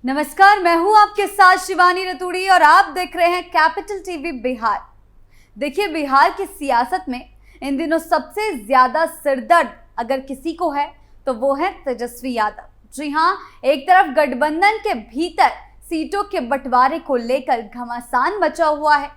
नमस्कार, मैं हूं आपके साथ शिवानी रतूड़ी और आप देख रहे हैं कैपिटल टीवी बिहार। देखिए, बिहार की सियासत में इन दिनों सबसे ज्यादा सिरदर्द अगर किसी को है तो वो है तेजस्वी यादव। जी हां, एक तरफ गठबंधन के भीतर सीटों के बंटवारे को लेकर घमासान मचा हुआ है,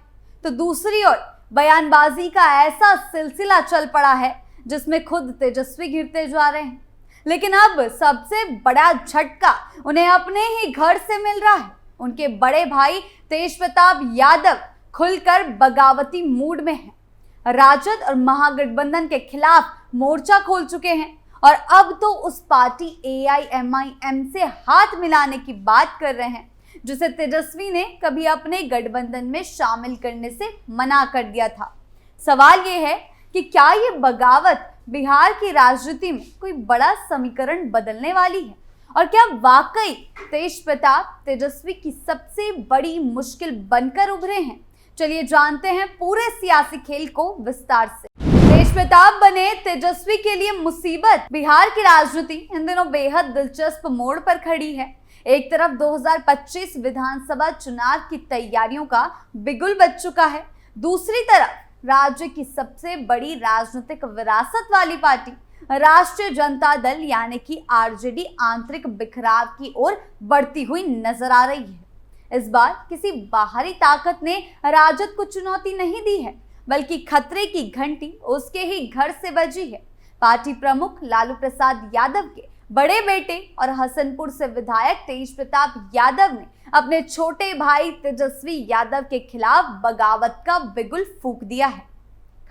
तो दूसरी ओर बयानबाजी का ऐसा सिलसिला चल पड़ा है जिसमें खुद तेजस्वी घिरते जा रहे हैं। लेकिन अब सबसे बड़ा झटका उन्हें अपने ही घर से मिल रहा है। उनके बड़े भाई तेज प्रताप यादव खुलकर बगावती मूड में हैं। राजद और महागठबंधन के खिलाफ मोर्चा खोल चुके हैं और अब तो उस पार्टी AIMIM से हाथ मिलाने की बात कर रहे हैं, जिसे तेजस्वी ने कभी अपने गठबंधन में शामिल करने से मना कर दिया था। सवाल ये है कि क्या ये बगावत बिहार की राजनीति में कोई बड़ा समीकरण बदलने वाली है, और क्या वाकई तेज प्रताप तेजस्वी की सबसे बड़ी मुश्किल बनकर उभरे हैं? चलिए जानते हैं पूरे सियासी खेल को विस्तार से। तेज प्रताप बने तेजस्वी के लिए मुसीबत। बिहार की राजनीति इन दिनों बेहद दिलचस्प मोड़ पर खड़ी है। एक तरफ 2025 विधानसभा चुनाव की तैयारियों का बिगुल बज चुका है, दूसरी तरफ राज्य की सबसे बड़ी राजनीतिक विरासत वाली पार्टी राष्ट्रीय जनता दल यानी कि RJD आंतरिक बिखराव की ओर बढ़ती हुई नजर आ रही है। इस बार किसी बाहरी ताकत ने राजद को चुनौती नहीं दी है, बल्कि खतरे की घंटी उसके ही घर से बजी है। पार्टी प्रमुख लालू प्रसाद यादव के बड़े बेटे और हसनपुर से विधायक तेज प्रताप यादव ने अपने छोटे भाई तेजस्वी यादव के खिलाफ बगावत का बिगुल फूंक दिया है।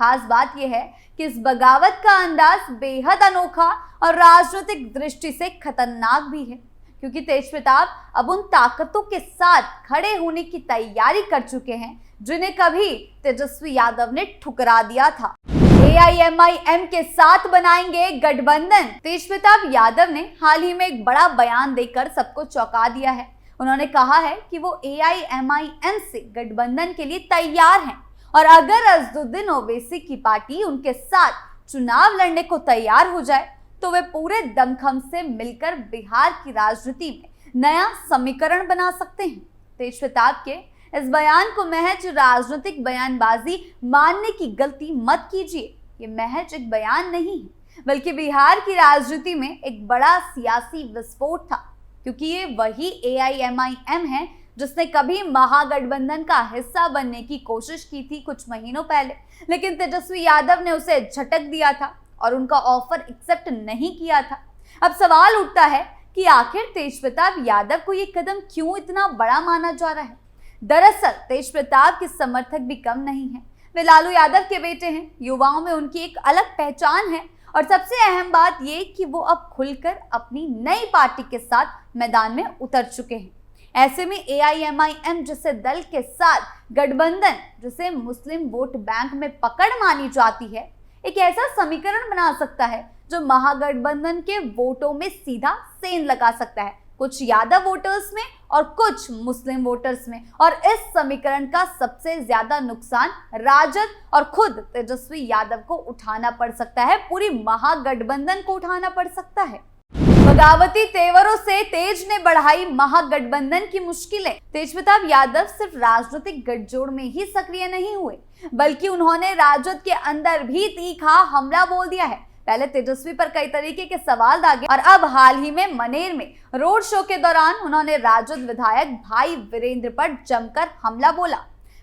खास बात यह है कि इस बगावत का अंदाज बेहद अनोखा और राजनीतिक दृष्टि से खतरनाक भी है, क्योंकि तेज प्रताप अब उन ताकतों के साथ खड़े होने की तैयारी कर चुके हैं जिन्हें कभी तेजस्वी यादव ने ठुकरा दिया था। AIMIM के साथ बनाएंगे गठबंधन। तेज प्रताप यादव ने हाल ही में एक बड़ा बयान देकर सबको चौंका दिया है। उन्होंने कहा है कि वो AIMIM से गठबंधन के लिए तैयार हैं, और अगर अजदुद्दीन ओवैसी की पार्टी उनके साथ चुनाव लड़ने को तैयार हो जाए तो वे पूरे दमखम से मिलकर बिहार की राजनीति में नया समीकरण बना सकते हैं। तेज प्रताप के इस बयान को महज राजनीतिक बयानबाजी मानने की गलती मत कीजिए। ये महज एक बयान नहीं है, बल्कि बिहार की राजनीति में एक बड़ा सियासी विस्फोट था, क्योंकि ये वही AIMIM है जिसने कभी महागठबंधन का हिस्सा बनने की कोशिश की थी कुछ महीनों पहले, लेकिन तेजस्वी यादव ने उसे झटक दिया था और उनका ऑफर एक्सेप्ट नहीं किया था। अब सवाल उठता है कि आखिर तेज प्रताप यादव को ये कदम क्यों इतना बड़ा माना जा रहा है? दरअसल तेज प्रताप के समर्थक भी कम नहीं है। वे लालू यादव के बेटे हैं, युवाओं में उनकी एक अलग पहचान है, और सबसे अहम बात ये कि वो अब खुलकर अपनी नई पार्टी के साथ मैदान में उतर चुके हैं। ऐसे में AIMIM जैसे दल के साथ गठबंधन, जिसे मुस्लिम वोट बैंक में पकड़ मानी जाती है, एक ऐसा समीकरण बना सकता है जो महागठबंधन के वोटों में सीधा सेंध लगा सकता है, कुछ यादव वोटर्स में और कुछ मुस्लिम वोटर्स में। और इस समीकरण का सबसे ज्यादा नुकसान राजद और खुद तेजस्वी यादव को उठाना पड़ सकता है, पूरी महागठबंधन को उठाना पड़ सकता है। बगावती तेवरों से तेज ने बढ़ाई महागठबंधन की मुश्किलें। तेज प्रताप यादव सिर्फ राजनीतिक गठजोड़ में ही सक्रिय नहीं हुए, बल्कि उन्होंने राजद के अंदर भी तीखा हमला बोल दिया है। पहले तेजस्वी पर कई तरीके के सवाल दागे, और अब हाल ही में मनेर में रोड शो के दौरान उन्होंने राजद विधायक भाई वीरेंद्र पर जमकर हमला बोला।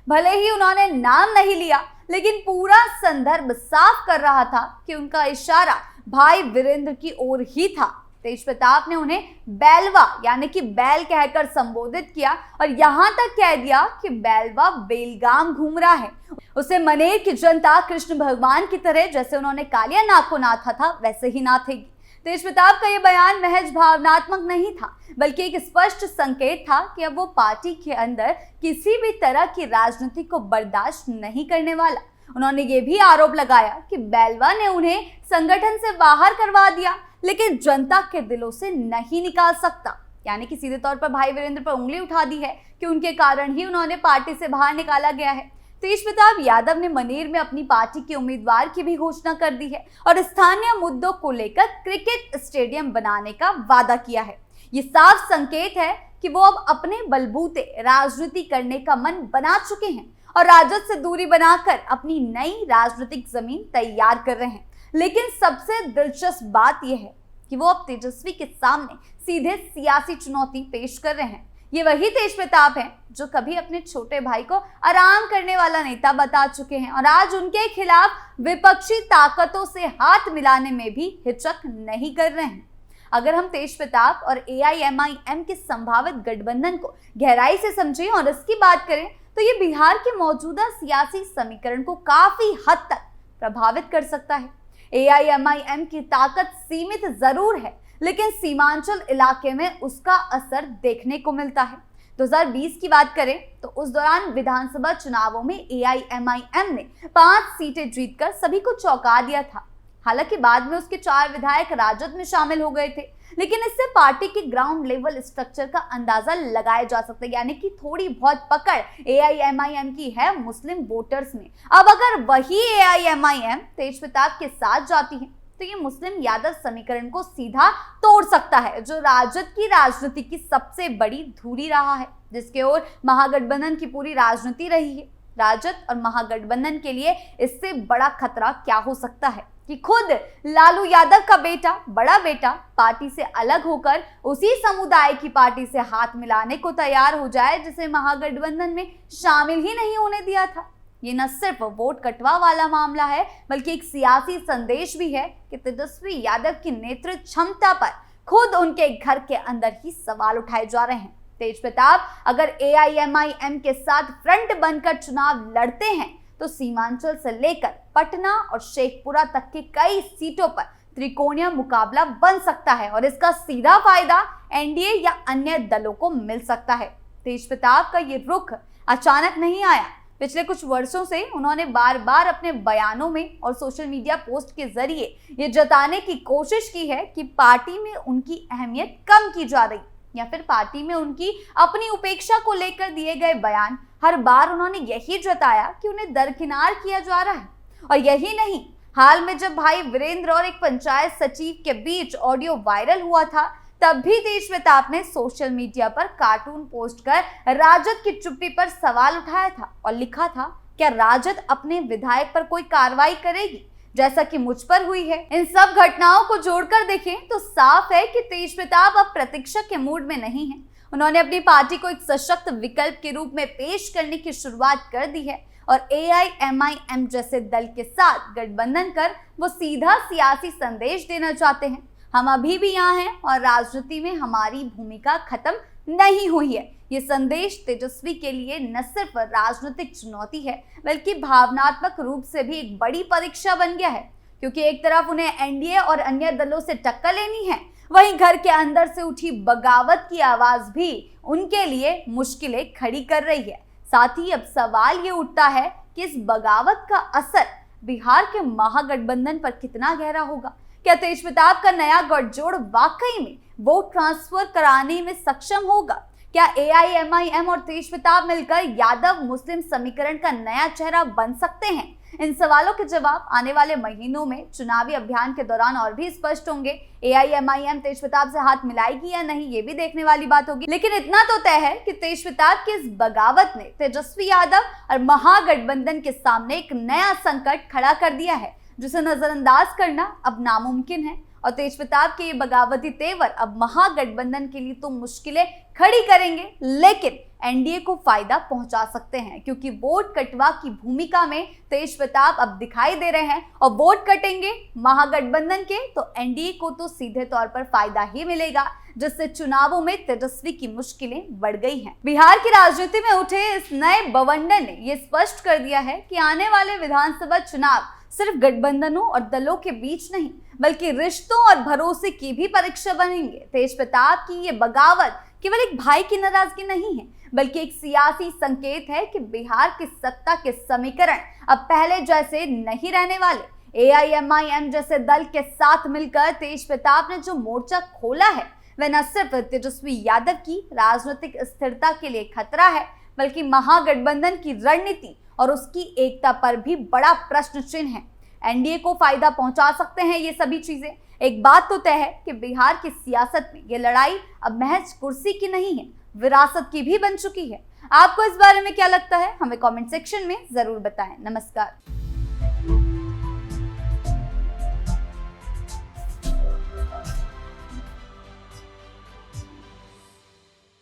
भले ही उन्होंने नाम नहीं लिया, लेकिन पूरा संदर्भ साफ कर रहा था कि उनका इशारा भाई वीरेंद्र की ओर ही था। तेज प्रताप ने उन्हें बैलवा यानी कि बैल कहकर संबोधित किया, और यहां तक कह दिया कि बैलवा बेलगाम घूम रहा है। उसे मनेर की जनता कृष्ण भगवान की तरह, जैसे उन्होंने कालिया नाग को नाथा था, वैसे ही नाथेगी। तेज प्रताप का यह बयान महज भावनात्मक नहीं था, बल्कि एक स्पष्ट संकेत था कि अब वो पार्टी के अंदर किसी भी तरह की राजनीति को बर्दाश्त नहीं करने वाला। उन्होंने ये भी आरोप लगाया कि बैलवा ने उन्हें संगठन से बाहर करवा दिया, लेकिन जनता के दिलों से नहीं निकाल सकता। यानी कि सीधे तौर पर भाई वीरेंद्र पर उंगली उठा दी है कि उनके कारण ही उन्होंने पार्टी से बाहर निकाला गया है। तेज प्रताप यादव ने मनेर में अपनी पार्टी के उम्मीदवार की भी घोषणा कर दी है और स्थानीय मुद्दों को लेकर क्रिकेट स्टेडियम बनाने का वादा किया है। ये साफ संकेत है कि वो अब अपने बलबूते राजनीति करने का मन बना चुके हैं और राजद से दूरी बनाकर अपनी नई राजनीतिक जमीन तैयार कर रहे हैं। लेकिन सबसे दिलचस्प बात यह है कि वो अब तेजस्वी के सामने सीधे सियासी चुनौती पेश कर रहे हैं। ये वही तेजप्रताप हैं जो कभी अपने छोटे भाई को आराम करने वाला नेता बता चुके हैं और आज उनके खिलाफ विपक्षी ताकतों से हाथ मिलाने में भी हिचक नहीं कर रहे हैं। अगर हम तेजप्रताप और AIMIM के संभावित गठबंधन को गहराई से समझें और इसकी बात करें तो ये बिहार के मौजूदा सियासी समीकरण को काफी हद तक प्रभावित कर सकता है। AIMIM की ताकत सीमित जरूर है, लेकिन सीमांचल इलाके में उसका असर देखने को मिलता है। 2020 की बात करें तो उस दौरान विधानसभा चुनावों में AIMIM ने 5 सीटें जीतकर सभी को चौंका दिया था। हालांकि बाद में उसके 4 विधायक राजद में शामिल हो गए थे, लेकिन इससे पार्टी के ग्राउंड लेवल स्ट्रक्चर का अंदाजा लगाया जा सकता है, यानी कि थोड़ी बहुत पकड़ AIMIM की है मुस्लिम वोटर्स में। अब अगर वही AIMIM तेजप्रताप के साथ जाती है तो ये मुस्लिम यादव समीकरण को सीधा तोड़ सकता है, जो राजद की राजनीति की सबसे बड़ी धुरी रहा है, जिसके ओर महागठबंधन की पूरी राजनीति रही है। राजद और महागठबंधन के लिए इससे बड़ा खतरा क्या हो सकता है कि खुद लालू यादव का बेटा, बड़ा बेटा, पार्टी से अलग होकर उसी समुदाय की पार्टी से हाथ मिलाने को तैयार हो जाए, जिसे महागठबंधन में शामिल ही नहीं होने दिया था। ये न सिर्फ वोट कटवा वाला मामला है, बल्कि एक सियासी संदेश भी है कि तेजस्वी यादव की नेतृत्व क्षमता पर खुद उनके घर के अंदर ही सवाल उठाए जा रहे हैं। तेजप्रताप अगर AIMIM के साथ फ्रंट बनकर चुनाव लड़ते हैं तो सीमांचल से लेकर पटना और शेखपुरा तक के कई सीटों पर त्रिकोणीय मुकाबला बन सकता है और इसका सीधा फायदा NDA या अन्य दलों को मिल सकता है। तेजप्रताप का ये रुख अचानक नहीं आया। पिछले कुछ वर्षों से उन्होंने बार बार अपने बयानों में और सोशल मीडिया पोस्ट के जरिए ये जताने की कोशिश की है कि पार्टी में उनकी अहमियत कम की जा रही, या फिर पार्टी में उनकी अपनी उपेक्षा को लेकर दिए गए बयान हर बार उन्होंने यही जताया कि उन्हें दरकिनार किया जा रहा है। और यही नहीं, हाल में जब भाई वीरेंद्र और एक पंचायत सचिव के बीच ऑडियो वायरल हुआ था, तब भी तेजप्रताप ने सोशल मीडिया पर कार्टून पोस्ट कर राजद की चुप्पी पर सवाल उठाया था और लिखा था, क्या राजद अपने विधायक पर कोई कार्रवाई करेगी जैसा कि मुझ पर हुई है। इन सब घटनाओं को जोड़कर देखें तो साफ है कि तेजप्रताप अब प्रतीक्षा के मूड में नहीं है। उन्होंने अपनी पार्टी को एक सशक्त विकल्प के रूप में पेश करने की शुरुआत कर दी है और AIMIM जैसे दल के साथ गठबंधन कर वो सीधा सियासी संदेश देना चाहते हैं, हम अभी भी यहाँ हैं और राजनीति में हमारी भूमिका खत्म नहीं हुई है। ये संदेश तेजस्वी के लिए न सिर्फ राजनीतिक चुनौती है, बल्कि भावनात्मक रूप से भी एक बड़ी परीक्षा बन गया है, क्योंकि एक तरफ उन्हें NDA और अन्य दलों से टक्कर लेनी है, वहीं घर के अंदर से उठी बगावत की आवाज भी उनके लिए मुश्किलें खड़ी कर रही है। साथ ही अब सवाल ये उठता है कि इस बगावत का असर बिहार के महागठबंधन पर कितना गहरा होगा। क्या तेजप्रताप का नया गठजोड़ वाकई में वोट ट्रांसफर कराने में सक्षम होगा? क्या AIMIM और तेजप्रताप मिलकर यादव मुस्लिम समीकरण का नया चेहरा बन सकते हैं? इन सवालों के जवाब आने वाले महीनों में चुनावी अभियान के दौरान और भी स्पष्ट होंगे। AIMIM तेजप्रताप से हाथ मिलाएगी या नहीं, ये भी देखने वाली बात होगी। लेकिन इतना तो तय है कि तेजप्रताप की इस बगावत ने तेजस्वी यादव और महागठबंधन के सामने एक नया संकट खड़ा कर दिया है, जिसे नजरअंदाज करना अब नामुमकिन है। और तेजप्रताप के ये बगावती तेवर अब महागठबंधन के लिए तो मुश्किलें खड़ी करेंगे, लेकिन NDA को फायदा पहुंचा सकते हैं, क्योंकि वोट कटवा की भूमिका में तेजप्रताप अब दिखाई दे रहे हैं और वोट कटेंगे महागठबंधन के तो NDA को तो सीधे तौर पर फायदा ही मिलेगा, जिससे चुनावों में तेजस्वी की मुश्किलें बढ़ गई हैं। बिहार की राजनीति में उठे इस नए बवंडर ने यह स्पष्ट कर दिया है कि आने वाले विधानसभा चुनाव सिर्फ गठबंधनों और दलों के बीच नहीं, बल्कि रिश्तों और भरोसे की भी परीक्षा बनेंगे। तेजप्रताप की ये बगावत केवल एक भाई की नाराजगी नहीं है, बल्कि एक सियासी संकेत है कि बिहार की सत्ता के समीकरण अब पहले जैसे नहीं रहने वाले। AIMIM जैसे दल के साथ मिलकर तेजप्रताप ने जो मोर्चा खोला है, वह न सिर्फ तेजस्वी यादव की राजनीतिक स्थिरता के लिए खतरा है, बल्कि महागठबंधन की रणनीति और उसकी एकता पर भी बड़ा प्रश्न चिन्ह है। NDA को फायदा पहुंचा सकते हैं ये सभी चीजें। एक बात तो तय है कि बिहार की सियासत में ये लड़ाई अब महज कुर्सी की नहीं है, विरासत की भी बन चुकी है। आपको इस बारे में क्या लगता है, हमें कमेंट सेक्शन में जरूर बताएं। नमस्कार।